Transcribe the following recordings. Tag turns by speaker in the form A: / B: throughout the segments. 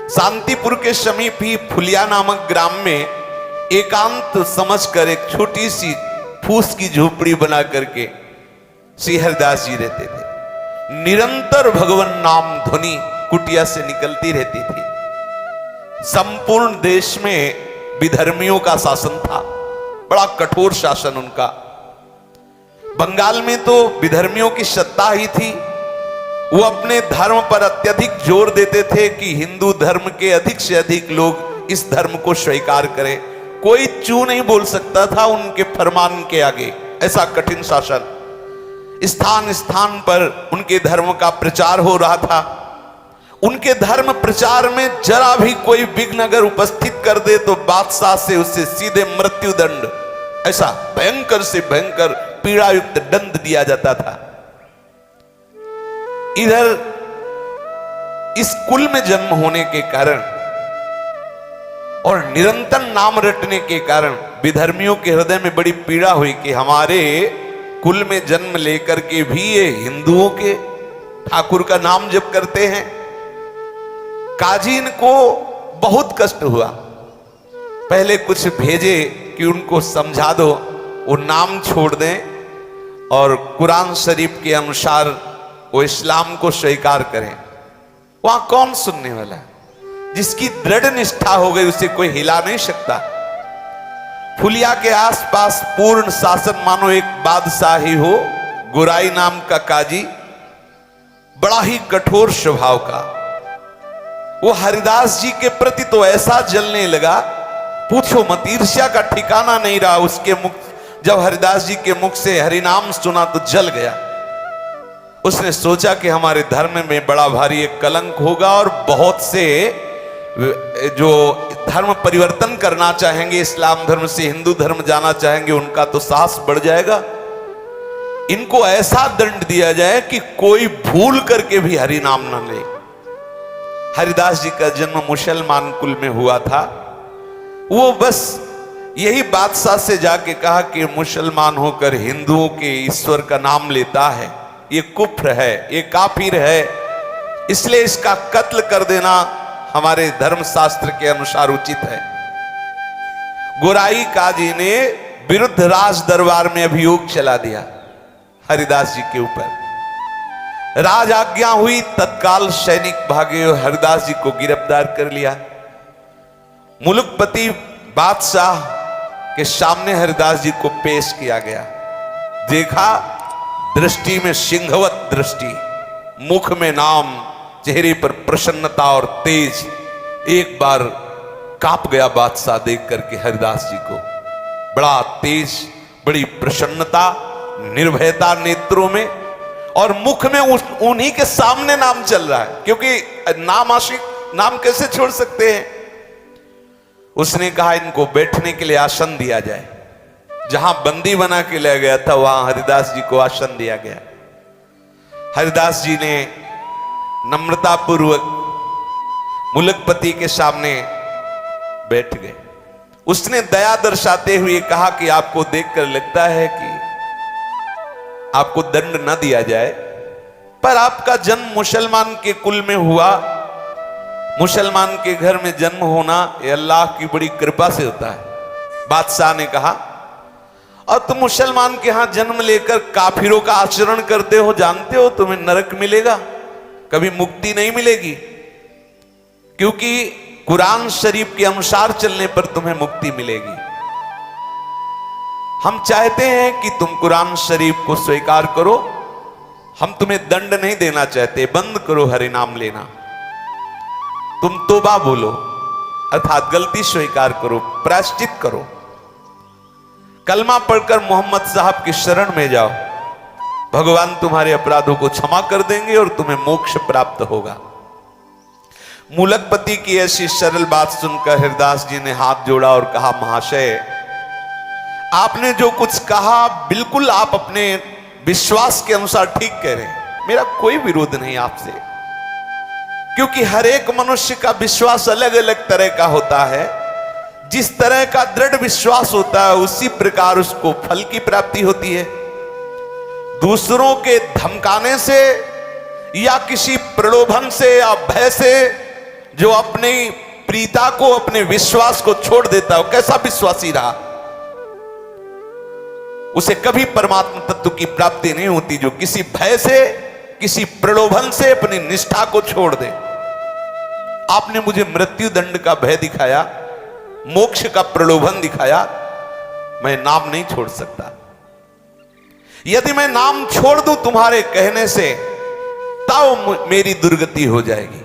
A: शांतिपुर के समीप ही फुलिया नामक ग्राम में एकांत समझकर एक छोटी सी फूस की झोपड़ी बना करके श्री हरिदास जी रहते थे। निरंतर भगवान नाम ध्वनि कुटिया से निकलती रहती थी। संपूर्ण देश में विधर्मियों का शासन था, बड़ा कठोर शासन उनका। बंगाल में तो विधर्मियों की सत्ता ही थी। वो अपने धर्म पर अत्यधिक जोर देते थे कि हिंदू धर्म के अधिक से अधिक लोग इस धर्म को स्वीकार करें। कोई चू नहीं बोल सकता था उनके फरमान के आगे, ऐसा कठिन शासन। स्थान स्थान पर उनके धर्म का प्रचार हो रहा था। उनके धर्म प्रचार में जरा भी कोई विघ्न अगर उपस्थित कर दे तो बादशाह से उससे सीधे मृत्युदंड, ऐसा भयंकर से भयंकर पीड़ायुक्त दंड दिया जाता था। इधर इस कुल में जन्म होने के कारण और निरंतर नाम रटने के कारण विधर्मियों के हृदय में बड़ी पीड़ा हुई कि हमारे कुल में जन्म लेकर के भी ये हिंदुओं के ठाकुर का नाम जप करते हैं। काजी इनको बहुत कष्ट हुआ। पहले कुछ भेजे कि उनको समझा दो, वो नाम छोड़ दें और कुरान शरीफ के अनुसार वो इस्लाम को स्वीकार करें। वहां कौन सुनने वाला है? जिसकी दृढ़ निष्ठा हो गई उसे कोई हिला नहीं सकता। फुलिया के आसपास पूर्ण शासन मानो एक बादशाह ही हो। गुराई नाम का काजी, बड़ा ही कठोर स्वभाव का, वो हरिदास जी के प्रति तो ऐसा जलने लगा, पूछो मत, ईर्ष्या का ठिकाना नहीं रहा उसके मुख। जब हरिदास जी के मुख से हरिनाम सुना तो जल गया। उसने सोचा कि हमारे धर्म में बड़ा भारी एक कलंक होगा और बहुत से जो धर्म परिवर्तन करना चाहेंगे, इस्लाम धर्म से हिंदू धर्म जाना चाहेंगे, उनका तो साहस बढ़ जाएगा। इनको ऐसा दंड दिया जाए कि कोई भूल करके भी हरि नाम न ले। हरिदास जी का जन्म मुसलमान कुल में हुआ था। वो बस यही बादशाह से जाके कहा कि मुसलमान होकर हिंदुओं के ईश्वर का नाम लेता है, ये कुफ्र है, ये काफिर है, इसलिए इसका कत्ल कर देना हमारे धर्म शास्त्र के अनुसार उचित है। गोराई काजी ने विरुद्ध राज दरबार में अभियोग चला दिया हरिदास जी के ऊपर। राज आज्ञा हुई, तत्काल सैनिक भागे और हरिदास जी को गिरफ्तार कर लिया। मुलुकपति बादशाह के सामने हरिदास जी को पेश किया गया। देखा, दृष्टि में सिंहवत दृष्टि, मुख में नाम, चेहरे पर प्रसन्नता और तेज। एक बार कांप गया बादशाह देख करके हरिदास जी को। बड़ा तेज, बड़ी प्रसन्नता, निर्भयता नेत्रों में, और मुख में उन्हीं के सामने नाम चल रहा है, क्योंकि नाम आशिक, नाम कैसे छोड़ सकते हैं। उसने कहा इनको बैठने के लिए आसन दिया जाए। जहां बंदी बना के ले गया था वहां हरिदास जी को आसन दिया गया। हरिदास जी ने नम्रता पूर्वक मुलकपति के सामने बैठ गए। उसने दया दर्शाते हुए कहा कि आपको देखकर लगता है कि आपको दंड न दिया जाए, पर आपका जन्म मुसलमान के कुल में हुआ। मुसलमान के घर में जन्म होना ये अल्लाह की बड़ी कृपा से होता है। बादशाह ने कहा, और तुम मुसलमान के यहां जन्म लेकर काफिरों का आचरण करते हो, जानते हो तुम्हें नरक मिलेगा, कभी मुक्ति नहीं मिलेगी, क्योंकि कुरान शरीफ के अनुसार चलने पर तुम्हें मुक्ति मिलेगी। हम चाहते हैं कि तुम कुरान शरीफ को स्वीकार करो, हम तुम्हें दंड नहीं देना चाहते, बंद करो हरि नाम लेना, तुम तौबा बोलो, अर्थात गलती स्वीकार करो, प्रायश्चित करो, कलमा पढ़कर मोहम्मद साहब की शरण में जाओ, भगवान तुम्हारे अपराधों को क्षमा कर देंगे और तुम्हें मोक्ष प्राप्त होगा। मुलकपति की ऐसी सरल बात सुनकर हरिदास जी ने हाथ जोड़ा और कहा, महाशय आपने जो कुछ कहा बिल्कुल आप अपने विश्वास के अनुसार ठीक कह रहे हैं, मेरा कोई विरोध नहीं आपसे, क्योंकि हर एक मनुष्य का विश्वास अलग अलग तरह का होता है। जिस तरह का दृढ़ विश्वास होता है उसी प्रकार उसको फल की प्राप्ति होती है। दूसरों के धमकाने से या किसी प्रलोभन से या भय से जो अपने प्रीता को, अपने विश्वास को छोड़ देता है, कैसा विश्वासी रहा, उसे कभी परमात्मा तत्व की प्राप्ति नहीं होती। जो किसी भय से, किसी प्रलोभन से अपनी निष्ठा को छोड़ दे। आपने मुझे मृत्यु दंड का भय दिखाया, मोक्ष का प्रलोभन दिखाया, मैं नाम नहीं छोड़ सकता। यदि मैं नाम छोड़ दूं तुम्हारे कहने से, तब मेरी दुर्गति हो जाएगी।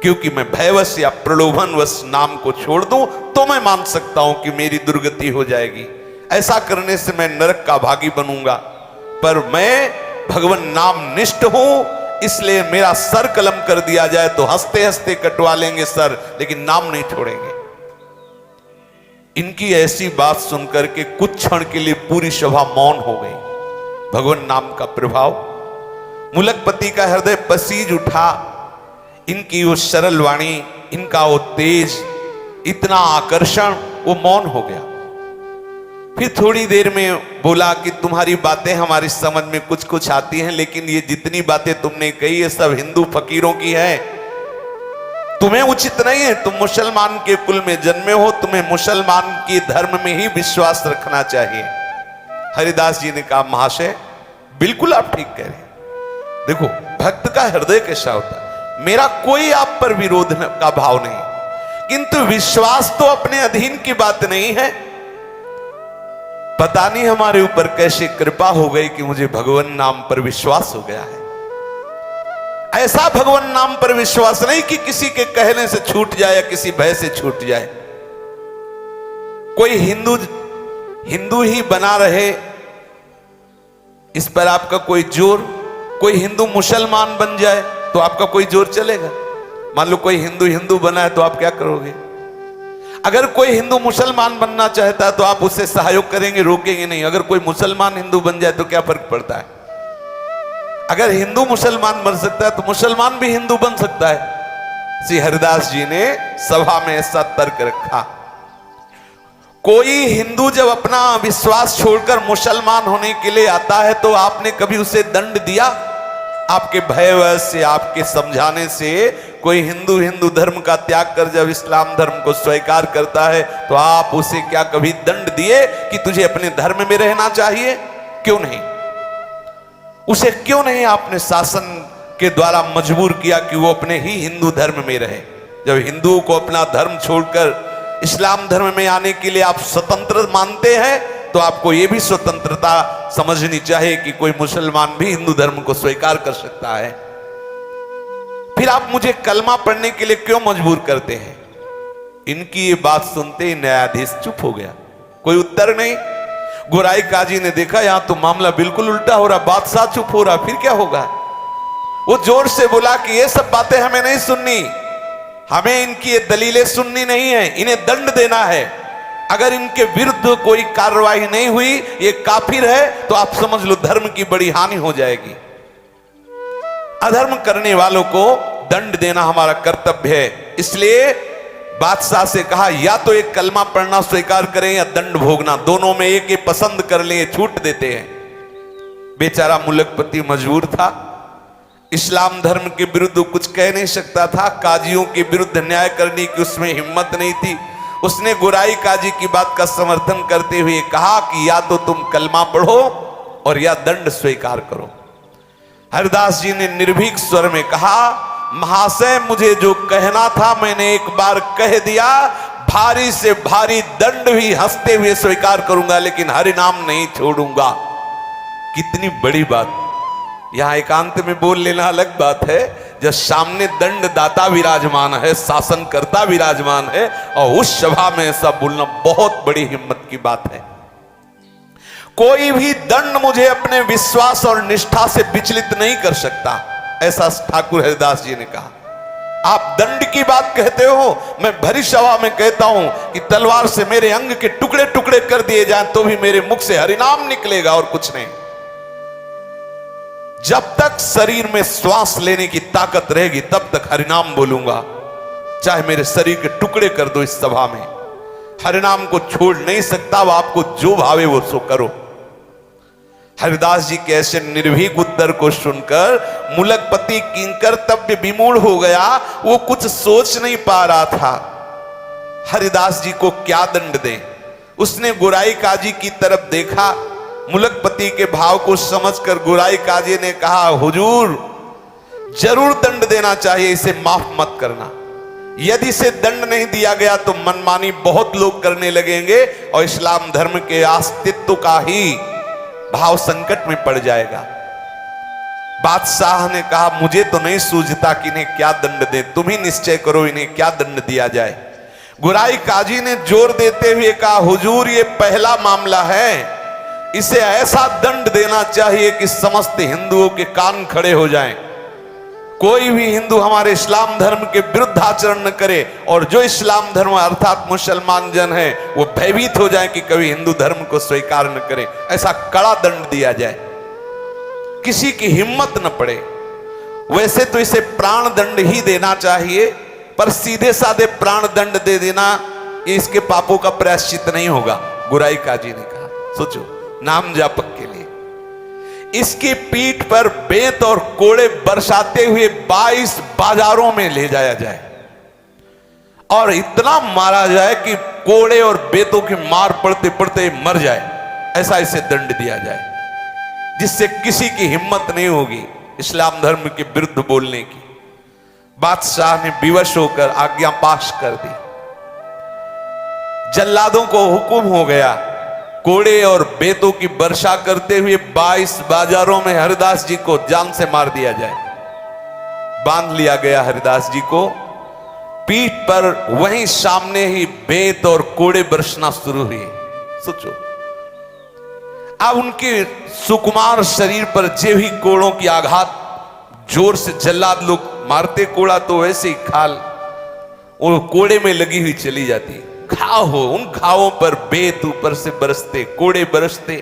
A: क्योंकि मैं भयवश या प्रलोभनवश नाम को छोड़ दूं तो मैं मान सकता हूं कि मेरी दुर्गति हो जाएगी। ऐसा करने से मैं नरक का भागी बनूंगा। पर मैं भगवान नाम निष्ठ हूं, इसलिए मेरा सर कलम कर दिया जाए तो हंसते हंसते कटवा लेंगे सर, लेकिन नाम नहीं छोड़ेंगे। इनकी ऐसी बात सुनकर के कुछ क्षण के लिए पूरी सभा मौन हो गई। भगवान नाम का प्रभाव, मुलकपति का हृदय पसीज उठा। इनकी वो सरल वाणी, इनका वो तेज, इतना आकर्षण, वो मौन हो गया। फिर थोड़ी देर में बोला कि तुम्हारी बातें हमारी समझ में कुछ कुछ आती हैं, लेकिन ये जितनी बातें तुमने कही ये सब हिंदू फकीरों की है, तुम्हें उचित नहीं है। तुम मुसलमान के कुल में जन्मे हो, तुम्हें मुसलमान के धर्म में ही विश्वास रखना चाहिए। हरिदास जी ने कहा, महाशय बिल्कुल आप ठीक कह रहे हैं। देखो भक्त का हृदय कैसा होता है, मेरा कोई आप पर विरोध का भाव नहीं, किंतु विश्वास तो अपने अधीन की बात नहीं है। पता नहीं हमारे ऊपर कैसे कृपा हो गई कि मुझे भगवान नाम पर विश्वास हो गया है। ऐसा भगवान नाम पर विश्वास नहीं कि किसी के कहने से छूट जाए या किसी भय से छूट जाए। कोई हिंदू ही बना रहे, इस पर आपका कोई जोर, कोई हिंदू मुसलमान बन जाए तो आपका कोई जोर चलेगा। मान लो कोई हिंदू बना है तो आप क्या करोगे? अगर कोई हिंदू मुसलमान बनना चाहता है तो आप उससे सहयोग करेंगे, रोकेंगे नहीं। अगर कोई मुसलमान हिंदू बन जाए तो क्या फर्क पड़ता है? अगर हिंदू मुसलमान बन सकता है तो मुसलमान भी हिंदू बन सकता है। श्री हरिदास जी ने सभा में ऐसा तर्क रखा। कोई हिंदू जब अपना विश्वास छोड़कर मुसलमान होने के लिए आता है तो आपने कभी उसे दंड दिया? आपके भयवश से, आपके समझाने से कोई हिंदू धर्म का त्याग कर जब इस्लाम धर्म को स्वीकार करता है तो आप उसे क्या कभी दंड दिए कि तुझे अपने धर्म में रहना चाहिए? क्यों नहीं? उसे क्यों नहीं आपने शासन के द्वारा मजबूर किया कि वो अपने ही हिंदू धर्म में रहे? जब हिंदुओं को अपना धर्म छोड़कर इस्लाम धर्म में आने के लिए आप स्वतंत्र मानते हैं तो आपको यह भी स्वतंत्रता समझनी चाहिए कि कोई मुसलमान भी हिंदू धर्म को स्वीकार कर सकता है। फिर आप मुझे कलमा पढ़ने के लिए क्यों मजबूर करते हैं? इनकी ये बात सुनते ही न्यायाधीश चुप हो गया, कोई उत्तर नहीं। गोराई काजी ने देखा यहां तो मामला बिल्कुल उल्टा हो रहा, बादशाह चुप हो रहा, फिर क्या होगा? वो जोर से बोला कि ये सब बातें हमें नहीं सुननी, हमें इनकी ये दलीलें सुननी नहीं है, इन्हें दंड देना है। अगर इनके विरुद्ध कोई कार्रवाई नहीं हुई, ये काफिर है, तो आप समझ लो धर्म की बड़ी हानि हो जाएगी। अधर्म करने वालों को दंड देना हमारा कर्तव्य है। इसलिए बादशाह से कहा या तो एक कलमा पढ़ना स्वीकार करें या दंड भोगना, दोनों में एक पसंद कर ले, छूट देते हैं। बेचारा मुलकपति मजबूर था, इस्लाम धर्म के विरुद्ध कुछ कह नहीं सकता था, काजियों के विरुद्ध न्याय करने की उसमें हिम्मत नहीं थी। उसने गोराई काजी की बात का समर्थन करते हुए कहा कि या तो तुम कलमा पढ़ो और या दंड स्वीकार करो। हरिदास जी ने निर्भीक स्वर में कहा, महाशय मुझे जो कहना था मैंने एक बार कह दिया, भारी से भारी दंड भी हंसते हुए स्वीकार करूंगा, लेकिन हरि नाम नहीं छोड़ूंगा। कितनी बड़ी बात! यहां एकांत में बोल लेना अलग बात है, जब सामने दंड दाता विराजमान है, शासनकर्ता विराजमान है, और उस सभा में ऐसा बोलना बहुत बड़ी हिम्मत की बात है। कोई भी दंड मुझे अपने विश्वास और निष्ठा से विचलित नहीं कर सकता, ऐसा ठाकुर हरिदास जी ने कहा। आप दंड की बात कहते हो, मैं भरी सभा में कहता हूं कि तलवार से मेरे अंग के टुकड़े टुकड़े कर दिए जाएं तो भी मेरे मुख से हरिनाम निकलेगा और कुछ नहीं। जब तक शरीर में श्वास लेने की ताकत रहेगी तब तक हरिनाम बोलूंगा, चाहे मेरे शरीर के टुकड़े कर दो। इस सभा में हरिनाम को छोड़ नहीं सकता, वो आपको जो भावे वो सो करो। हरिदास जी के ऐसे निर्भीक उत्तर को सुनकर मुलकपति किंकर तब विमूढ़ हो गया। वो कुछ सोच नहीं पा रहा था हरिदास जी को क्या दंड दें। उसने गुराई काजी की तरफ देखा। मुलकपति के भाव को समझकर गुराई काजी ने कहा, हुजूर जरूर दंड देना चाहिए, इसे माफ मत करना। यदि इसे दंड नहीं दिया गया तो मनमानी बहुत लोग करने लगेंगे और इस्लाम धर्म के अस्तित्व का ही भाव संकट में पड़ जाएगा। बादशाह ने कहा, मुझे तो नहीं सूझता कि इन्हें क्या दंड दें, तुम ही निश्चय करो इन्हें क्या दंड दिया जाए। गुराई काजी ने जोर देते हुए कहा, हुजूर ये पहला मामला है, इसे ऐसा दंड देना चाहिए कि समस्त हिंदुओं के कान खड़े हो जाएं। कोई भी हिंदू हमारे इस्लाम धर्म के विरुद्ध आचरण न करे और जो इस्लाम धर्म अर्थात मुसलमान जन है वो भयभीत हो जाए कि कभी हिंदू धर्म को स्वीकार न करे। ऐसा कड़ा दंड दिया जाए, किसी की हिम्मत न पड़े। वैसे तो इसे प्राण दंड ही देना चाहिए, पर सीधे साधे प्राण दंड दे देना ये इसके पापों का प्रायश्चित नहीं होगा। गुराई काजी ने कहा, सोचो नाम जापक के लिए इसकी पीठ पर बेत और कोड़े बरसाते हुए 22 बाजारों में ले जाया जाए और इतना मारा जाए कि कोड़े और बेतों की मार पड़ते पड़ते मर जाए, ऐसा इसे दंड दिया जाए, जिससे किसी की हिम्मत नहीं होगी इस्लाम धर्म के विरुद्ध बोलने की। बादशाह ने विवश होकर आज्ञा पाश कर दी। जल्लादों को हुक्म हो गया, कोड़े और बेतों की वर्षा करते हुए 22 बाजारों में हरिदास जी को जान से मार दिया जाए। बांध लिया गया हरिदास जी को, पीठ पर वहीं सामने ही बेत और कोड़े बरसना शुरू हुए। सोचो, अब उनके सुकुमार शरीर पर जे भी कोड़ों की आघात जोर से जल्लाद लोग मारते, कोड़ा तो वैसे ही खाल वो कोड़े में लगी हुई चली जाती। घाव हो, उन घावों पर बेत ऊपर से बरसते, कोड़े बरसते।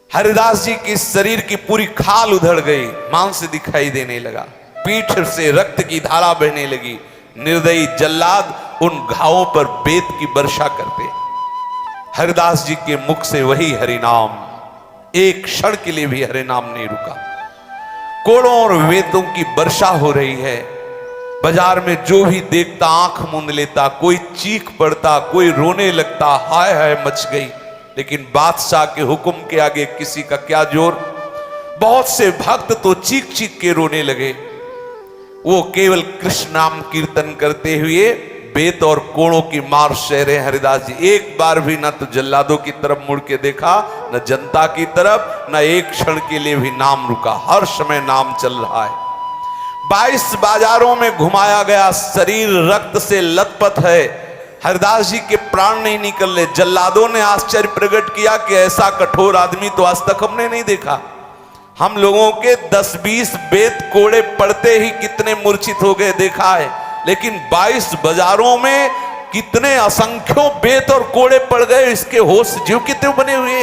A: हरिदास जी की शरीर की पूरी खाल उधड़ गई, मांस दिखाई देने लगा, पीठ से रक्त की धारा बहने लगी। निर्दयी जल्लाद उन घावों पर बेत की वर्षा करते। हरिदास जी के मुख से वही हरिनाम, एक क्षण के लिए भी हरिनाम नहीं रुका। कोड़ों और वेतों की वर्षा हो रही है। बाजार में जो भी देखता आंख मूंद लेता, कोई चीख पड़ता, कोई रोने लगता, हाय हाय मच गई। लेकिन बादशाह के हुक्म के आगे किसी का क्या जोर। बहुत से भक्त तो चीख चीख के रोने लगे। वो केवल कृष्ण नाम कीर्तन करते हुए बेत और कोड़ों की मार सह रहे हरिदास जी। एक बार भी ना तो जल्लादों की तरफ मुड़ के देखा, न जनता की तरफ, न एक क्षण के लिए भी नाम रुका। हर समय नाम चल रहा है। 22 बाजारों में घुमाया गया, शरीर रक्त से लथपथ है, हरिदास जी के प्राण नहीं निकल रहे। जल्लादों ने आश्चर्य प्रकट किया कि ऐसा कठोर आदमी तो आज तक हमने नहीं देखा। हम लोगों के 10-20 बेत कोड़े पड़ते ही कितने मूर्छित हो गए देखा है, लेकिन 22 बाजारों में कितने असंख्यों बेत और कोड़े पड़ गए, इसके होश जीव कितने बने हुए।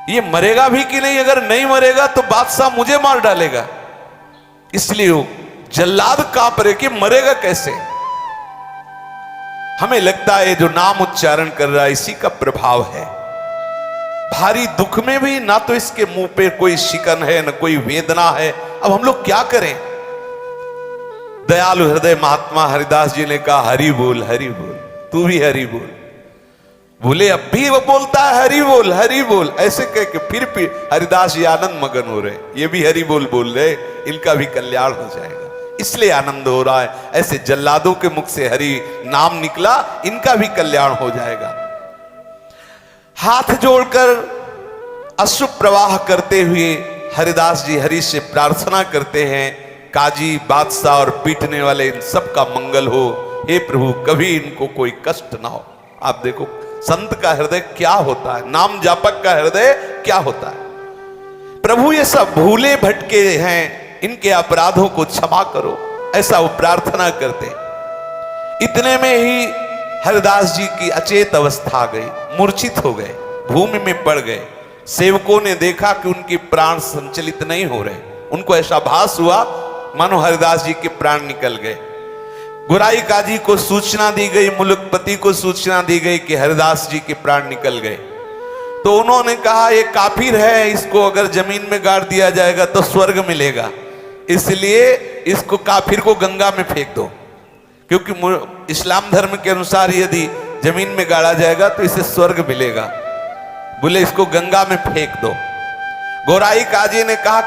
A: ये मरेगा भी कि नहीं? अगर नहीं मरेगा तो बादशाह मुझे मार डालेगा। इसलिए वो जल्लाद कांप रहे कि मरेगा कैसे। हमें लगता है जो नाम उच्चारण कर रहा है इसी का प्रभाव है। भारी दुख में भी ना तो इसके मुंह पे कोई शिकन है, ना कोई वेदना है। अब हम लोग क्या करें? दयालु हृदय महात्मा हरिदास जी ने कहा, हरि बोल, हरि बोल, तू भी हरि बोल। बोले अब भी वो बोलता है हरि बोल, हरि बोल, ऐसे कह के फिर हरिदास जी आनंद मगन हो रहे। ये भी हरि बोल रहे, इनका भी कल्याण हो जाएगा, इसलिए आनंद हो रहा है। ऐसे जल्लादों के मुख से हरि नाम निकला, इनका भी कल्याण हो जाएगा। हाथ जोड़कर अश्रु प्रवाह करते हुए हरिदास जी हरि से प्रार्थना करते हैं, काजी, बादशाह और पीटने वाले इन सब का मंगल हो। हे प्रभु, कभी इनको कोई कष्ट ना हो। आप देखो संत का हृदय क्या होता है, नाम जापक का हृदय क्या होता है। प्रभु ये सब भूले भटके हैं, इनके अपराधों को क्षमा करो, ऐसा वो प्रार्थना करते। इतने में ही हरिदास जी की अचेत अवस्था आ गई, मूर्छित हो गए, भूमि में पड़ गए। सेवकों ने देखा कि उनके प्राण संचलित नहीं हो रहे। उनको ऐसा भास हुआ मानो हरिदास जी के प्राण निकल गए। गुराई काजी को सूचना दी गई, मुलकपति को सूचना दी गई कि हरिदास जी के प्राण निकल गए। तो उन्होंने कहा ये काफिर है, इसको अगर जमीन में गाड़ दिया जाएगा तो स्वर्ग मिलेगा, इसलिए इसको काफिर को गंगा में फेंक दो, क्योंकि इस्लाम धर्म के अनुसार यदि जमीन में गाड़ा जाएगा तो इसे स्वर्ग मिलेगा। बोले इसको गंगा में फेंक दो। गोराई काजी ने कहा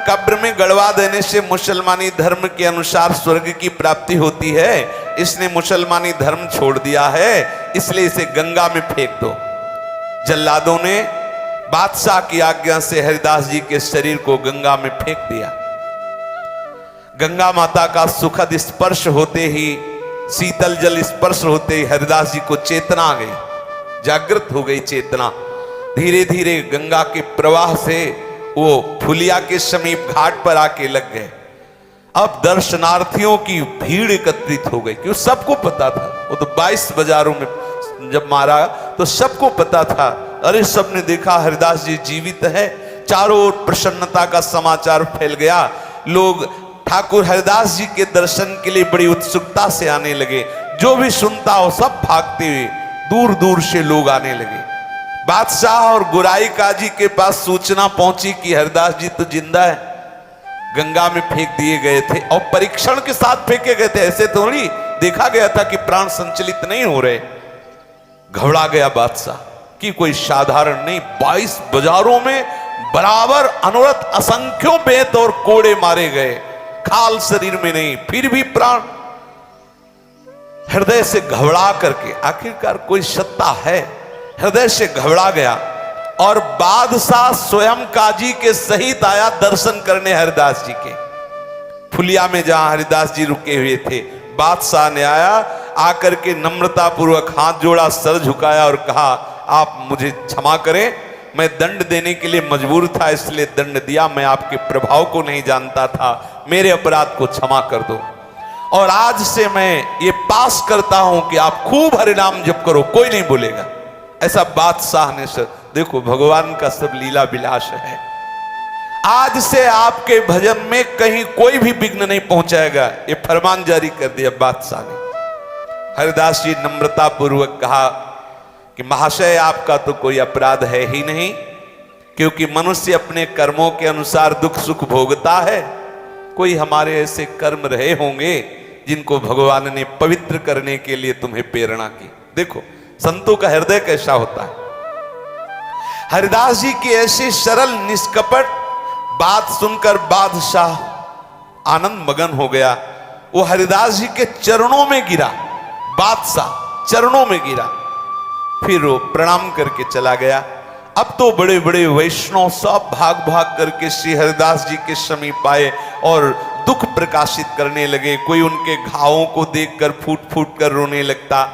A: कब्र में गड़वा देने से मुसलमानी धर्म के अनुसार स्वर्ग की प्राप्ति होती है, इसने मुसलमानी धर्म छोड़ दिया है, इसलिए इसे गंगा में फेंक दो। जल्लादों ने बादशाह की आज्ञा से हरिदास जी के शरीर को गंगा में फेंक दिया। गंगा माता का सुखद स्पर्श होते ही, शीतल जल स्पर्श होते ही हरिदास जी को चेतना आ गई, जागृत हो गई चेतना। धीरे धीरे गंगा के प्रवाह से वो फुलिया के समीप घाट पर आके लग गए। अब दर्शनार्थियों की भीड़ एकत्रित हो गई, क्योंकि सबको पता था, वो तो 22 बाजारों में जब मारा तो सबको पता था, अरे सबने देखा हरिदास जी जीवित है। चारों ओर प्रसन्नता का समाचार फैल गया। लोग ठाकुर हरिदास जी के दर्शन के लिए बड़ी उत्सुकता से आने लगे। जो भी सुनता हो सब भागते हुए दूर दूर से लोग आने लगे। बादशाह और गुराई काजी के पास सूचना पहुंची कि हरिदास जी तो जिंदा है, गंगा में फेंक दिए गए थे और परीक्षण के साथ फेंके गए थे, ऐसे थोड़ी देखा गया था कि प्राण संचलित नहीं हो रहे। घबरा गया बादशाह कि कोई साधारण नहीं, 22 बाजारों में बराबर अनवरत असंख्यों बेत और कोड़े मारे गए, खाल शरीर में नहीं, फिर भी प्राण। हृदय से घबरा करके, आखिरकार कोई सत्ता है, हृदय से घबरा गया और बादशाह स्वयं काजी के सहित आया दर्शन करने हरिदास जी के। फुलिया में जहां हरिदास जी रुके हुए थे, बादशाह ने आया, आकर के नम्रता पूर्वक हाथ जोड़ा, सर झुकाया और कहा आप मुझे क्षमा करें, मैं दंड देने के लिए मजबूर था, इसलिए दंड दिया, मैं आपके प्रभाव को नहीं जानता था, मेरे अपराध को क्षमा कर दो। और आज से मैं ये पास करता हूं कि आप खूब हरिनाम जप करो, कोई नहीं बोलेगा। ऐसा बादशाह ने सर, देखो भगवान का सब लीला विलास है। आज से आपके भजन में कहीं कोई भी विघ्न नहीं पहुंचाएगा, ये फरमान जारी कर दिया बादशाह ने। हरिदास जी नम्रता पूर्वक कहा कि महाशय आपका तो कोई अपराध है ही नहीं, क्योंकि मनुष्य अपने कर्मों के अनुसार दुख सुख भोगता है। कोई हमारे ऐसे कर्म रहे होंगे जिनको भगवान ने पवित्र करने के लिए तुम्हें प्रेरणा की। देखो संतों का हृदय कैसा होता है। हरिदास जी की ऐसी सरल निष्कपट बात सुनकर बादशाह आनंद मगन हो गया। वो हरिदास जी के चरणों में गिरा, बादशाह चरणों में गिरा, फिर वो प्रणाम करके चला गया। अब तो बड़े बड़े वैष्णव सब भाग भाग करके श्री हरिदास जी के समीप आए और दुख प्रकाशित करने लगे। कोई उनके घावों को देखकर फूट फूट कर रोने लगता।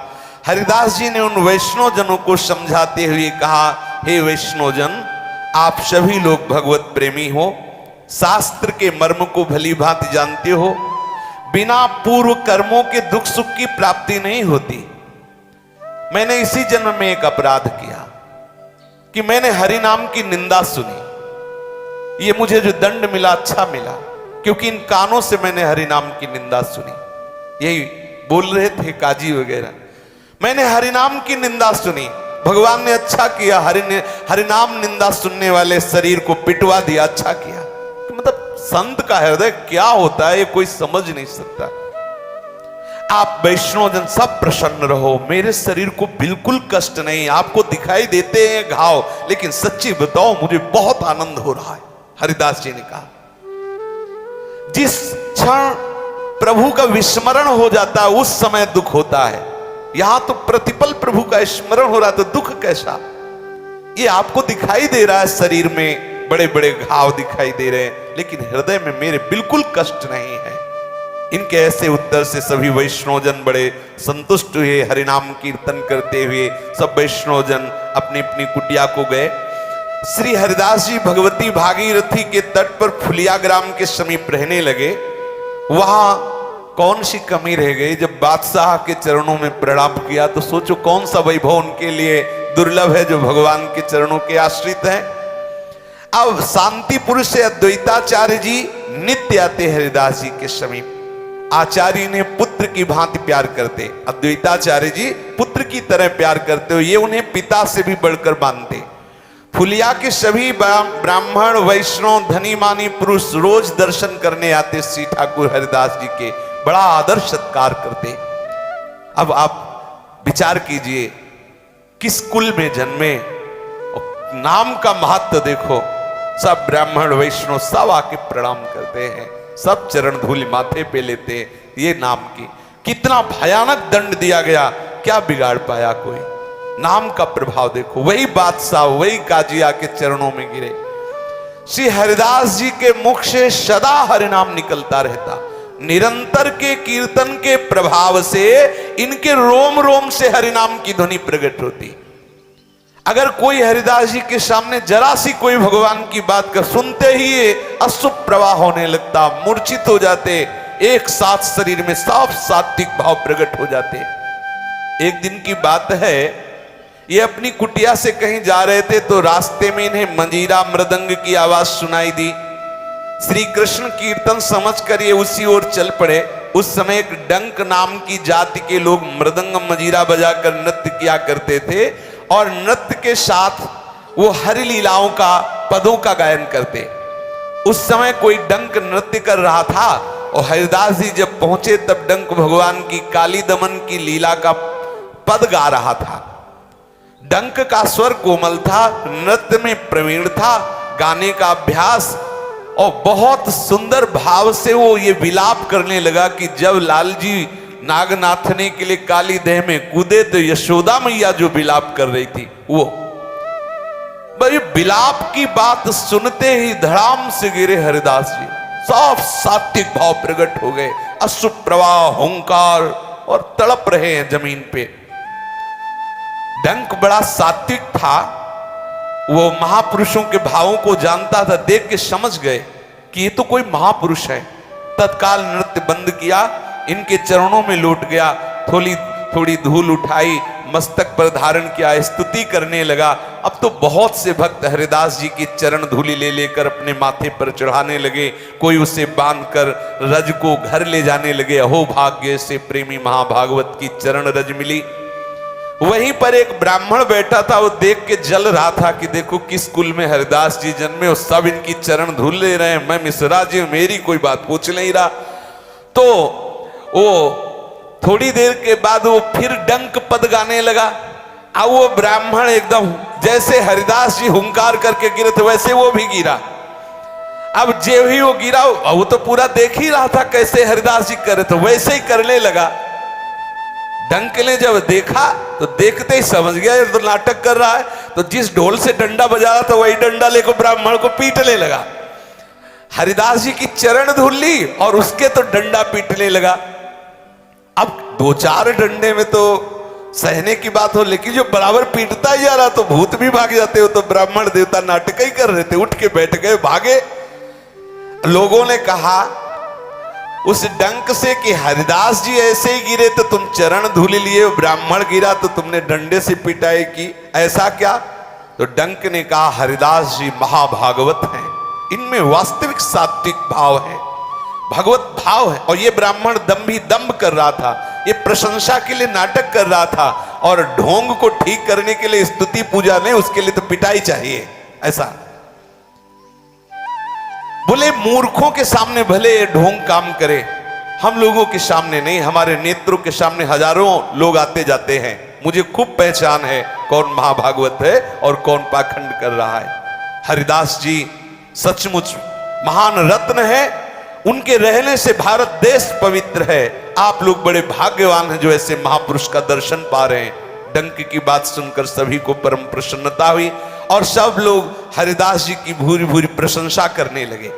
A: हरिदास जी ने उन वैष्णव जनों को समझाते हुए कहा, हे वैष्णव जन, आप सभी लोग भगवत प्रेमी हो, शास्त्र के मर्म को भली भांति जानते हो। बिना पूर्व कर्मों के दुख सुख की प्राप्ति नहीं होती। मैंने इसी जन्म में एक अपराध किया कि मैंने हरि नाम की निंदा सुनी। ये मुझे जो दंड मिला अच्छा मिला, क्योंकि इन कानों से मैंने हरि नाम की निंदा सुनी। यही बोल रहे थे काजी वगैरह, मैंने हरि नाम की निंदा सुनी, भगवान ने अच्छा किया, हरि नाम निंदा सुनने वाले शरीर को पिटवा दिया, अच्छा किया। तो मतलब संत का हृदय क्या होता है ये कोई समझ नहीं सकता। आप वैष्णव जन सब प्रसन्न रहो, मेरे शरीर को बिल्कुल कष्ट नहीं, आपको दिखाई देते हैं घाव, लेकिन सच्ची बताओ मुझे बहुत आनंद हो रहा है। हरिदास जी ने कहा, जिस क्षण प्रभु का विस्मरण हो जाता है उस समय दुख होता है, यहां तो प्रतिपल प्रभु का स्मरण हो रहा है, तो दुख कैसा। ये आपको दिखाई दे रहा है, शरीर में बड़े बड़े घाव दिखाई दे रहे हैं, लेकिन हृदय में मेरे बिल्कुल कष्ट नहीं है। इनके ऐसे उत्तर से सभी वैष्णवजन बड़े संतुष्ट हुए। हरिनाम कीर्तन करते हुए सब वैष्णवजन अपनी अपनी कुटिया को गए। श्री हरिदास जी भगवती भागीरथी के तट पर फुलिया ग्राम के समीप रहने लगे। वहां कौन सी कमी रह गई, जब बादशाह के चरणों में प्रणाम किया तो सोचो कौन सा वैभव उनके लिए दुर्लभ है जो भगवान के चरणों के आश्रित हैं। अब शांतिपुर से अद्वैताचार्य जी नित्य आते हरिदास जी के समीप। आचार्य ने पुत्र की भांति प्यार करते, अद्वैताचार्य जी पुत्र की तरह प्यार करते हो, ये उन्हें पिता से भी बढ़कर मानते। फुलिया के सभी ब्राह्मण वैष्णव धनी मानी पुरुष रोज दर्शन करने आते श्री ठाकुर हरिदास जी के, बड़ा आदर सत्कार करते। अब आप विचार कीजिए किस कुल में जन्मे, नाम का महत्व देखो। सब ब्राह्मण वैष्णव सब आके प्रणाम करते हैं, सब चरण धूल माथे पे लेते हैं। ये नाम की कितना भयानक दंड दिया गया, क्या बिगाड़ पाया कोई? नाम का प्रभाव देखो। वही बादशाह वही काजी आके चरणों में गिरे। श्री हरिदास जी के मुख से सदा हरिनाम निकलता रहता। निरंतर के कीर्तन के प्रभाव से इनके रोम रोम से हरिनाम की ध्वनि प्रकट होती। अगर कोई हरिदास जी के सामने जरा सी कोई भगवान की बात कर, सुनते ही ये अशुभ प्रवाह होने लगता, मूर्छित हो जाते, एक साथ शरीर में साफ सात्विक भाव प्रकट हो जाते। एक दिन की बात है, ये अपनी कुटिया से कहीं जा रहे थे तो रास्ते में इन्हें मंजीरा मृदंग की आवाज सुनाई दी। श्री कृष्ण कीर्तन समझकर ये उसी ओर चल पड़े। उस समय एक डंक नाम की जाति के लोग मृदंग मजीरा बजाकर नृत्य किया करते थे और नृत्य के साथ वो हरि लीलाओं का पदों का गायन करते। उस समय कोई डंक नृत्य कर रहा था और हरिदास जी जब पहुंचे तब डंक भगवान की काली दमन की लीला का पद गा रहा था। डंक का स्वर कोमल था, नृत्य में प्रवीण था, गाने का अभ्यास, और बहुत सुंदर भाव से वो ये विलाप करने लगा कि जब लाल जी नाग नाथने के लिए काली देह में कूदे तो यशोदा मैया जो विलाप कर रही थी वो। भाई विलाप की बात सुनते ही धड़ाम से गिरे हरिदास जी, साफ सात्विक भाव प्रकट हो गए, अश्रु प्रवाह हुंकार और तड़प रहे हैं जमीन पे। डंक बड़ा सात्विक था, वो महापुरुषों के भावों को जानता था, देख के समझ गए कि ये तो कोई महापुरुष है। तत्काल नृत्य बंद किया, इनके चरणों में लौट गया, थोड़ी थोड़ी धूल उठाई, मस्तक पर धारण किया, स्तुति करने लगा। अब तो बहुत से भक्त हरिदास जी की चरण धूलि ले लेकर अपने माथे पर चढ़ाने लगे, कोई उसे बांधकर रज को घर ले जाने लगे। अहो भाग्य से प्रेमी महाभागवत की चरण रज मिली। वहीं पर एक ब्राह्मण बैठा था, वो देख के जल रहा था कि देखो किस कुल में हरिदास जी जन्मे और सब इनकी चरण धूल ले रहे हैं, मैं मिश्रा जी मेरी कोई बात पूछ नहीं रहा। तो वो थोड़ी देर के बाद वो फिर डंक पद गाने लगा। अब वो ब्राह्मण एकदम जैसे हरिदास जी हुंकार करके गिरे थे वैसे वो भी गिरा। अब जो ही वो गिरा, वो तो पूरा देख ही रहा था कैसे हरिदास जी करे, तो वैसे ही करने लगा। डंक ने जब देखा तो देखते ही समझ गया ये तो नाटक कर रहा है, तो जिस ढोल से डंडा बजा रहा था वही डंडा लेकर ब्राह्मण को पीटने लगा। हरिदास जी की चरण धूल ली और उसके तो डंडा पीटने लगा। अब दो चार डंडे में तो सहने की बात हो, लेकिन जो बराबर पीटता ही जा रहा तो भूत भी भाग जाते हो। तो ब्राह्मण देवता नाटक ही कर रहे थे, उठ के बैठ गए, भागे। लोगों ने कहा उस डंक से कि हरिदास जी ऐसे ही गिरे तो तुम चरण धूल लिए, ब्राह्मण गिरा तो तुमने डंडे से पिटाई की, ऐसा क्या? तो डंक ने कहा हरिदास जी महाभागवत हैं, इनमें वास्तविक सात्विक भाव है, भगवत भाव है। और ये ब्राह्मण दंभ कर रहा था, ये प्रशंसा के लिए नाटक कर रहा था, और ढोंग को ठीक करने के लिए स्तुति पूजा नहीं, उसके लिए तो पिटाई चाहिए। ऐसा बोले मूर्खों के सामने भले ढोंग काम करे, हम लोगों के सामने नहीं। हमारे नेत्रों के सामने हजारों लोग आते जाते हैं, मुझे खूब पहचान है कौन महाभागवत है और कौन पाखंड कर रहा है। हरिदास जी सचमुच महान रत्न है, उनके रहने से भारत देश पवित्र है। आप लोग बड़े भाग्यवान हैं जो ऐसे महापुरुष का दर्शन पा रहे हैं। डंक की बात सुनकर सभी को परम प्रसन्नता हुई और सब लोग हरिदास जी की भूरी भूरी प्रशंसा करने लगे।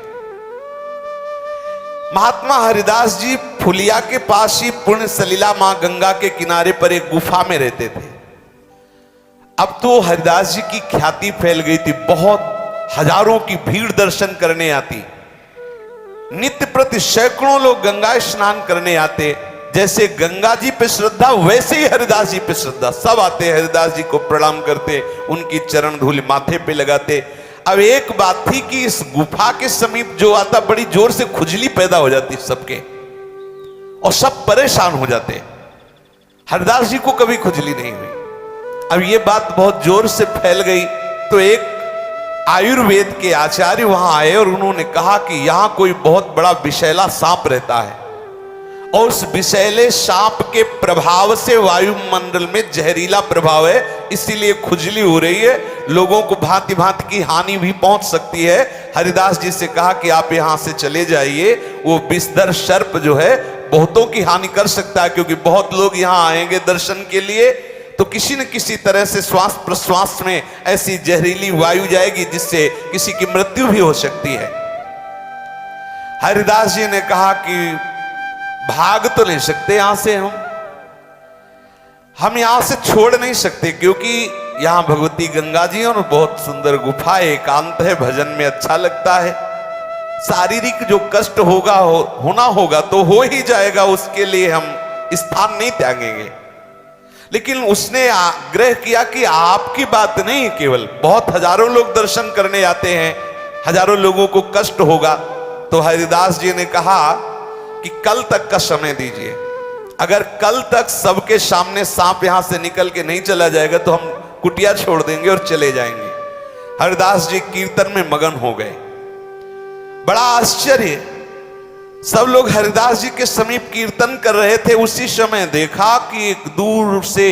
A: महात्मा हरिदास जी फुलिया के पास ही पुण्य सलीला मां गंगा के किनारे पर एक गुफा में रहते थे। अब तो हरिदास जी की ख्याति फैल गई थी, बहुत हजारों की भीड़ दर्शन करने आती। नित्य प्रति सैकड़ों लोग गंगा स्नान करने आते। जैसे गंगा जी पे श्रद्धा वैसे ही हरिदास जी पे श्रद्धा, सब आते हरिदास जी को प्रणाम करते, उनकी चरण धूल माथे पे लगाते। अब एक बात थी कि इस गुफा के समीप जो आता बड़ी जोर से खुजली पैदा हो जाती सबके, और सब परेशान हो जाते। हरिदास जी को कभी खुजली नहीं हुई। अब ये बात बहुत जोर से फैल गई तो एक आयुर्वेद के आचार्य वहां आए और उन्होंने कहा कि यहां कोई बहुत बड़ा विषैला सांप रहता है और उस विषैले सांप के प्रभाव से वायुमंडल में जहरीला प्रभाव है, इसीलिए खुजली हो रही है, लोगों को भांति भांति की हानि भी पहुंच सकती है। हरिदास जी से कहा कि आप यहां से चले जाइए, वो विषधर सर्प जो है बहुतों की हानि कर सकता है, क्योंकि बहुत लोग यहां आएंगे दर्शन के लिए, तो किसी न किसी तरह से श्वास प्रश्वास में ऐसी जहरीली वायु जाएगी जिससे किसी की मृत्यु भी हो सकती है। हरिदास जी ने कहा कि भाग तो नहीं सकते यहां से, हम यहां से छोड़ नहीं सकते, क्योंकि यहां भगवती गंगा जी और बहुत सुंदर गुफा एकांत है, भजन में अच्छा लगता है। शारीरिक जो कष्ट होगा होना होगा तो हो ही जाएगा, उसके लिए हम स्थान नहीं त्यागेंगे। लेकिन उसने आग्रह किया कि आपकी बात नहीं, केवल बहुत हजारों लोग दर्शन करने आते हैं, हजारों लोगों को कष्ट होगा। तो हरिदास जी ने कहा कि कल तक का समय दीजिए, अगर कल तक सबके सामने सांप यहां से निकल के नहीं चला जाएगा तो हम कुटिया छोड़ देंगे और चले जाएंगे। हरिदास जी कीर्तन में मगन हो गए। बड़ा आश्चर्य, सब लोग हरिदास जी के समीप कीर्तन कर रहे थे, उसी समय देखा कि एक दूर से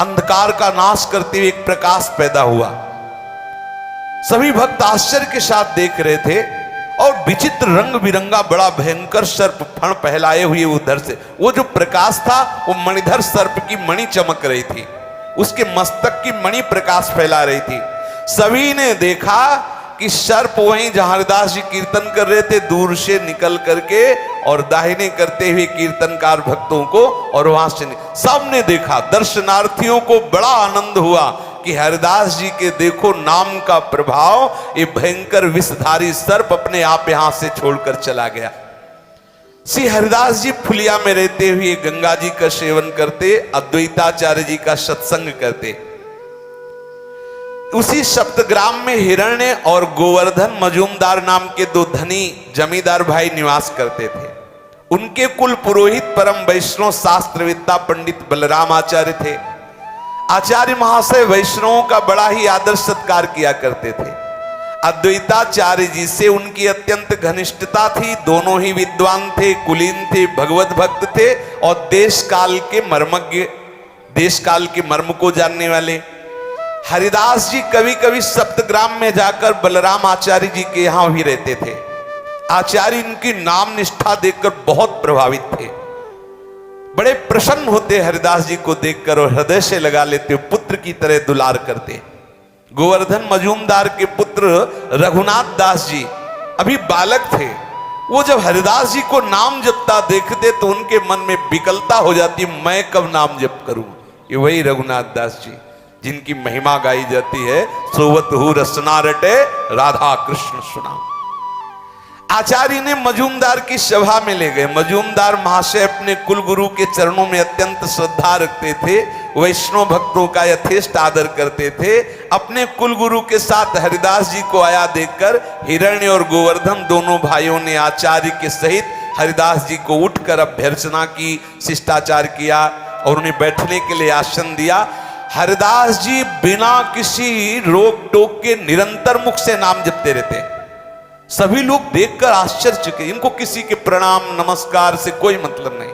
A: अंधकार का नाश करते हुए एक प्रकाश पैदा हुआ। सभी भक्त आश्चर्य के साथ देख रहे थे और विचित्र रंग बिरंगा बड़ा भयंकर सर्प फण फैलाए हुए उधर से, वो जो प्रकाश था वो मणिधर सर्प की मणि चमक रही थी, उसके मस्तक की मणि प्रकाश फैला रही थी। सभी ने देखा कि सर्प वहीं जहां हरिदास जी कीर्तन कर रहे थे दूर से निकल करके और दाहिने करते हुए कीर्तनकार भक्तों को, और वहां से सबने देखा। दर्शनार्थियों को बड़ा आनंद हुआ कि हरिदास जी के देखो नाम का प्रभाव, ये भयंकर विषधारी सर्प अपने आप यहां से छोड़कर चला गया। श्री हरिदास जी फुलिया में रहते हुए गंगा जी का सेवन करते, अद्वैताचार्य जी का सत्संग करते। उसी सप्तग्राम में हिरण्य और गोवर्धन मजूमदार नाम के दो धनी जमींदार भाई निवास करते थे। उनके कुल पुरोहित परम वैष्णव शास्त्रवेत्ता पंडित बलराम आचार्य थे। आचार्य महाशय वैष्णवों का बड़ा ही आदर सत्कार किया करते थे। अद्वैताचार्य जी से उनकी अत्यंत घनिष्ठता थी। दोनों ही विद्वान थे, कुलीन थे, भगवत भक्त थे और देश काल के मर्मज्ञ, देश काल के मर्म को जानने वाले। हरिदास जी कभी कभी सप्तग्राम में जाकर बलराम आचार्य जी के यहां भी रहते थे। आचार्य इनकी नाम निष्ठा देखकर बहुत प्रभावित थे, बड़े प्रसन्न होते हरिदास जी को देखकर और हृदय से लगा लेते, पुत्र की तरह दुलार करते। गोवर्धन मजूमदार के पुत्र रघुनाथ दास जी अभी बालक थे। वो जब हरिदास जी को नाम जपता देखते तो उनके मन में विकलता हो जाती, मैं कब नाम जप करूं। ये वही रघुनाथ दास जी जिनकी महिमा गाई जाती है, सोवत हु रसना रटे राधा कृष्ण सुना। आचार्य ने मजूमदार की सभा में ले गए। मजूमदार महाशय अपने कुलगुरु के चरणों में अत्यंत श्रद्धा रखते थे, वैष्णव भक्तों का यथेष्ट आदर करते थे। अपने कुलगुरु के साथ हरिदास जी को आया देखकर हिरण्य और गोवर्धन दोनों भाइयों ने आचार्य के सहित हरिदास जी को उठकर अभ्यर्चना की, शिष्टाचार किया और उन्हें बैठने के लिए आसन दिया। हरिदास जी बिना किसी रोक टोक के निरंतर मुख से नाम जपते रहते। सभी लोग देखकर आश्चर्यचकित, इनको किसी के प्रणाम नमस्कार से कोई मतलब नहीं।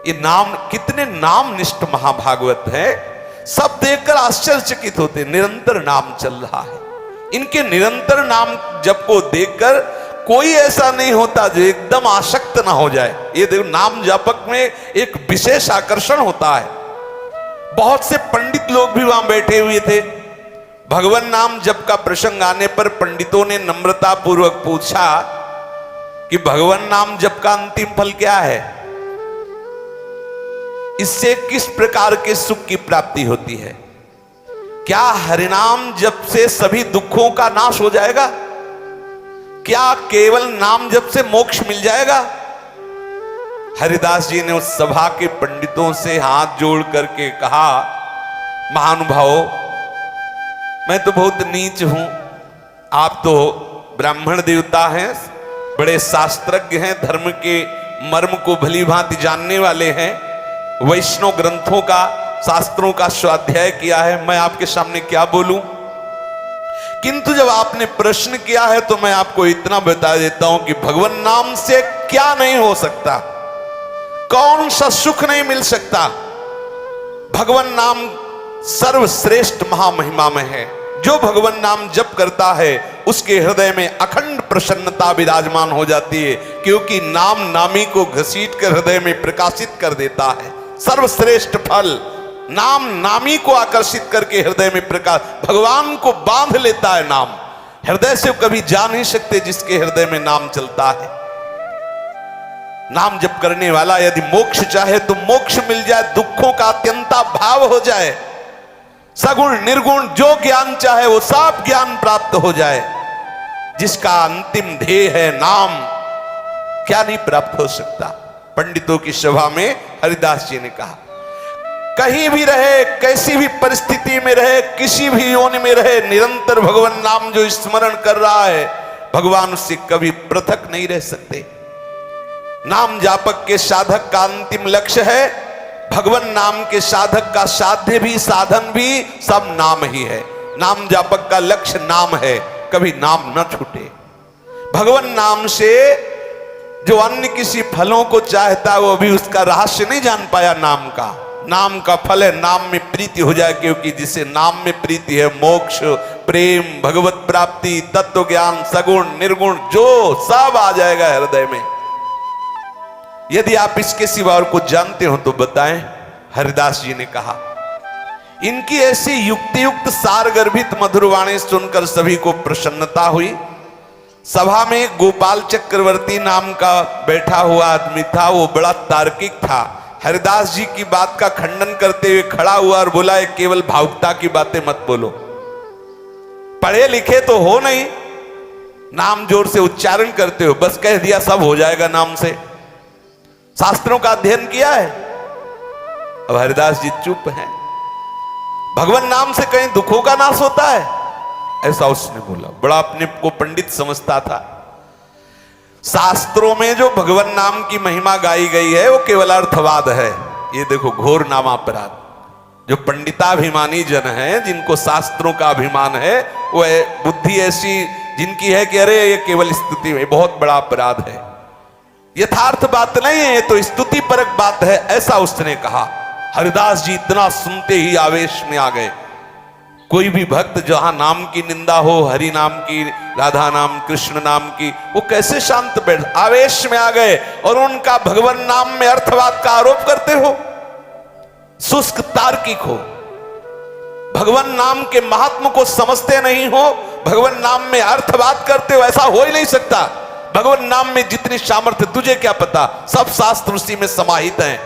A: ये नाम कितने नाम निष्ठ महाभागवत है, सब देखकर आश्चर्यचकित होते। निरंतर नाम चल रहा है। इनके निरंतर नाम जप को देखकर कोई ऐसा नहीं होता जो एकदम आसक्त ना हो जाए। ये देखो, नाम जापक में एक विशेष आकर्षण होता है। बहुत से पंडित लोग भी वहां बैठे हुए थे। भगवान नाम जप का प्रसंग आने पर पंडितों ने नम्रता पूर्वक पूछा कि भगवान नाम जप का अंतिम फल क्या है, इससे किस प्रकार के सुख की प्राप्ति होती है? क्या हरिनाम जप से सभी दुखों का नाश हो जाएगा? क्या केवल नाम जप से मोक्ष मिल जाएगा? हरिदास जी ने उस सभा के पंडितों से हाथ जोड़ करके कहा, महानुभावों, मैं तो बहुत नीच हूं, आप तो ब्राह्मण देवता हैं, बड़े शास्त्रज्ञ हैं, धर्म के मर्म को भली भांति जानने वाले हैं, वैष्णव ग्रंथों का, शास्त्रों का स्वाध्याय किया है, मैं आपके सामने क्या बोलूं? किंतु जब आपने प्रश्न किया है तो मैं आपको इतना बता देता हूं कि भगवान नाम से क्या नहीं हो सकता, कौन सा सुख नहीं मिल सकता। भगवान नाम सर्वश्रेष्ठ महामहिमा में है। जो भगवान नाम जप करता है उसके हृदय में अखंड प्रसन्नता विराजमान हो जाती है, क्योंकि नाम नामी को घसीट कर हृदय में प्रकाशित कर देता है। सर्वश्रेष्ठ फल नाम नामी को आकर्षित करके हृदय में प्रकाश, भगवान को बांध लेता है नाम। हृदय से कभी जा नहीं सकते जिसके हृदय में नाम चलता है। नाम जप करने वाला यदि मोक्ष चाहे तो मोक्ष मिल जाए, दुखों का अत्यंता भाव हो जाए, सगुण निर्गुण जो ज्ञान चाहे वो सब ज्ञान प्राप्त हो जाए। जिसका अंतिम ध्येय है नाम, क्या नहीं प्राप्त हो सकता। पंडितों की सभा में हरिदास जी ने कहा, कहीं भी रहे, कैसी भी परिस्थिति में रहे, किसी भी योनि में रहे, निरंतर भगवान नाम जो स्मरण कर रहा है, भगवान उससे कभी पृथक नहीं रह सकते। नाम जापक के साधक का अंतिम लक्ष्य है, भगवान नाम के साधक का साध्य भी साधन भी सब नाम ही है। नाम जापक का लक्ष्य नाम है, कभी नाम न छूटे। भगवान नाम से जो अन्य किसी फलों को चाहता है वो भी उसका रहस्य नहीं जान पाया नाम का। नाम का फल है नाम में प्रीति हो जाए, क्योंकि जिसे नाम में प्रीति है मोक्ष, प्रेम, भगवत प्राप्ति, तत्व ज्ञान, सगुण निर्गुण जो सब आ जाएगा हृदय में। यदि आप इसके सिवा और कुछ जानते हो तो बताएं। हरिदास जी ने कहा, इनकी ऐसी युक्ति युक्त सार गर्भित मधुर वाणी सुनकर सभी को प्रसन्नता हुई। सभा में गोपाल चक्रवर्ती नाम का बैठा हुआ आदमी था, वो बड़ा तार्किक था। हरिदास जी की बात का खंडन करते हुए खड़ा हुआ और बोला, केवल भावुकता की बातें मत बोलो, पढ़े लिखे तो हो नहीं, नाम जोर से उच्चारण करते हो, बस कह दिया सब हो जाएगा नाम से, शास्त्रों का अध्ययन किया है। अब हरिदास जी चुप हैं। भगवान नाम से कहीं दुखों का नाश होता है, ऐसा उसने बोला। बड़ा अपने को पंडित समझता था। शास्त्रों में जो भगवान नाम की महिमा गाई गई है वो केवल अर्थवाद है। ये देखो घोर नामापराध। जो पंडिताभिमानी जन हैं, जिनको शास्त्रों का अभिमान है, वो बुद्धि ऐसी जिनकी है कि अरे ये केवल स्तुति है, बहुत बड़ा अपराध है, यथार्थ बात नहीं है, ये तो स्तुति परक बात है, ऐसा उसने कहा। हरिदास जी इतना सुनते ही आवेश में आ गए। कोई भी भक्त जहां नाम की निंदा हो, हरि नाम की, राधा नाम, कृष्ण नाम की, वो कैसे शांत बैठ, आवेश में आ गए और उनका भगवान नाम में अर्थवाद का आरोप करते हो, शुष्क तार्किक हो, भगवान नाम के महात्म को समझते नहीं हो, भगवान नाम में अर्थवाद करते हो, ऐसा हो ही नहीं सकता। भगवान नाम में जितनी सामर्थ्य तुझे क्या पता, सब शास्त्र उसी में समाहित हैं।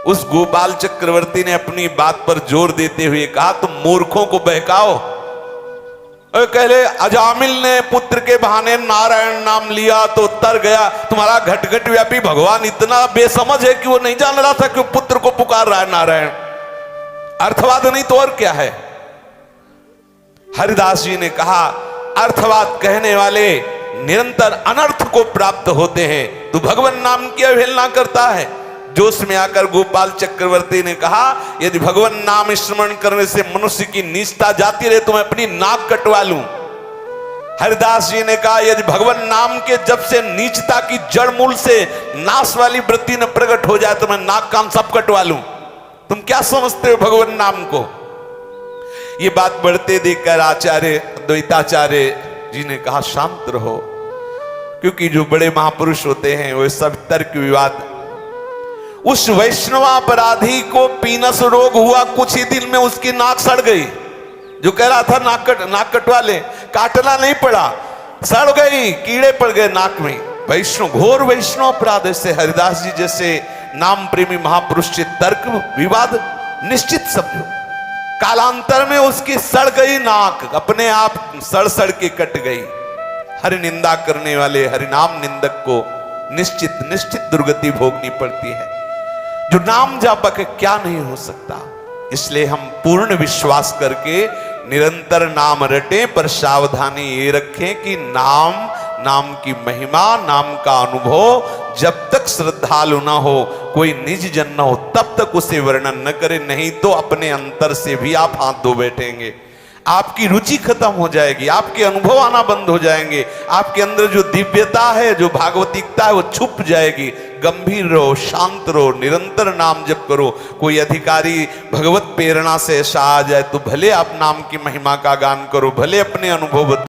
A: उस गोपाल चक्रवर्ती ने अपनी बात पर जोर देते हुए कहा, तुम मूर्खों को बहकाओ। कहले अजामिल ने पुत्र के बहाने नारायण नाम लिया तो तर गया, तुम्हारा घट घट व्यापी भगवान इतना बेसमझ है कि वो नहीं जान रहा था कि पुत्र को पुकार रहा है नारायण। अर्थवाद नहीं तो और क्या है। हरिदास जी ने कहा, अर्थवाद कहने वाले निरंतर अनर्थ को प्राप्त होते हैं, तू भगवान नाम की अवहेलना करता है। जोश में आकर गोपाल चक्रवर्ती ने कहा, यदि भगवान नाम स्मरण करने से मनुष्य की नीचता जाती रहे तो मैं अपनी नाक कटवा लूं। हरिदास जी ने कहा, यदि भगवान नाम के जब से नीचता की जड़ मूल से नाश वाली वृत्ति न प्रकट हो जाए तो मैं नाक कान सब कटवा लूं। तुम क्या समझते हो भगवान नाम को। ये बात बढ़ते देखकर आचार्य द्वैताचार्य जी ने कहा, शांत रहो, क्योंकि जो बड़े महापुरुष होते हैं वो सब तर्क विवाद। उस वैष्णवापराधी को पीनस रोग हुआ, कुछ ही दिन में उसकी नाक सड़ गई। जो कह रहा था नाक कटवा ले, काटना नहीं पड़ा, सड़ गई, कीड़े पड़ गए नाक में। वैष्णव, घोर वैष्णव अपराध से हरिदास जी जैसे नाम प्रेमी महापुरुष से तर्क विवाद निश्चित समझो। कालांतर में उसकी सड़ गई नाक, अपने आप सड़ के कट गई। हरि निंदा करने वाले हरिनाम निंदक को निश्चित दुर्गति भोगनी पड़ती है। जो नाम जापक है क्या नहीं हो सकता। इसलिए हम पूर्ण विश्वास करके निरंतर नाम रटें, पर सावधानी ये रखें कि नाम की महिमा, नाम का अनुभव जब तक श्रद्धालु न हो, कोई निज जन न हो, तब तक उसे वर्णन न करें, नहीं तो अपने अंतर से भी आप हाथ धो बैठेंगे। आपकी रुचि खत्म हो जाएगी, आपके अनुभव आना बंद हो जाएंगे, आपके अंदर जो दिव्यता है, जो भागवतिकता है, वो छुप जाएगी। गंभीर रहो, शांत रहो, निरंतर नाम जप करो। कोई अधिकारी भगवत प्रेरणा से ऐसा आ जाए तो भले आप नाम की महिमा का गान करो, भले अपने अनुभव